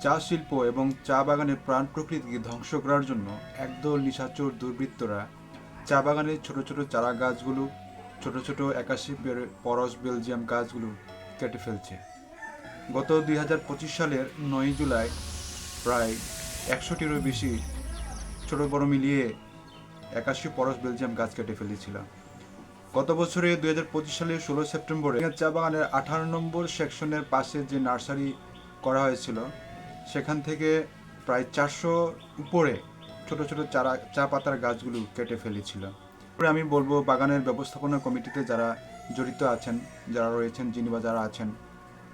চা শিল্প এবং চা বাগানের প্রাণ প্রকৃতিকে ধ্বংস করার জন্য একদল নিশাচর দুর্বৃত্তরা চা বাগানের ছোট ছোট চারা গাছগুলো, ছোট ছোট 81 পরশ বেলজিয়াম গাছগুলো কেটে ফেলছে। গত 2025 সালের 9 জুলাই প্রায় 100টিরও বেশি ছোট বড় মিলিয়ে 81 পরশ বেলজিয়াম গাছ কেটে ফেলেছিল। গত বছরে 2025 সালের 16 সেপ্টেম্বরে চা বাগানের 18 নম্বর সেকশনের পাশে যে নার্সারি করা হয়েছিল সেখান থেকে প্রায় 400 উপরে ছোট ছোট চা পাতার গাছগুলো কেটে ফেলেছিল। আমি বলবো বাগানের ব্যবস্থাপনা কমিটিতে যারা জড়িত আছেন, যারা রয়েছেন, যিনি বা যারা আছেন,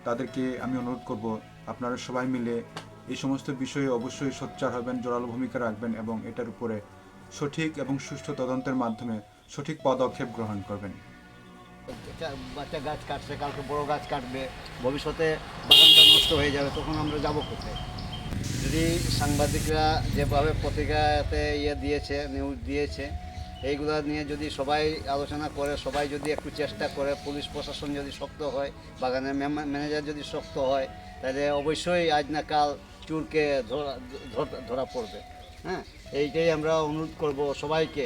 তাদেরকে আমি অনুরোধ করব আপনারা সবাই মিলে এই সমস্ত বিষয়ে অবশ্যই সোচ্চার হবেন, জোরালো ভূমিকা রাখবেন এবং এটার উপরে সঠিক এবং সুষ্ঠু তদন্তের মাধ্যমে সঠিক পদক্ষেপ গ্রহণ করবেন। বাচ্চা গাছ কাটছে, কালকে বড় গাছ কাটবে, ভবিষ্যতে বাগানটা নষ্ট হয়ে যাবে, তখন আমরা যাব কোথায়? যদি সাংবাদিকরা যেভাবে পত্রিকাতে দিয়েছে, নিউজ দিয়েছে, এইগুলো নিয়ে যদি সবাই আলোচনা করে, সবাই যদি একটু চেষ্টা করে, পুলিশ প্রশাসন যদি শক্ত হয়, বাগানের ম্যানেজার যদি শক্ত হয়, তাহলে অবশ্যই আজ না কাল চোরকে ধরা পড়বে। হ্যাঁ, এইটাই আমরা অনুরোধ করব সবাইকে।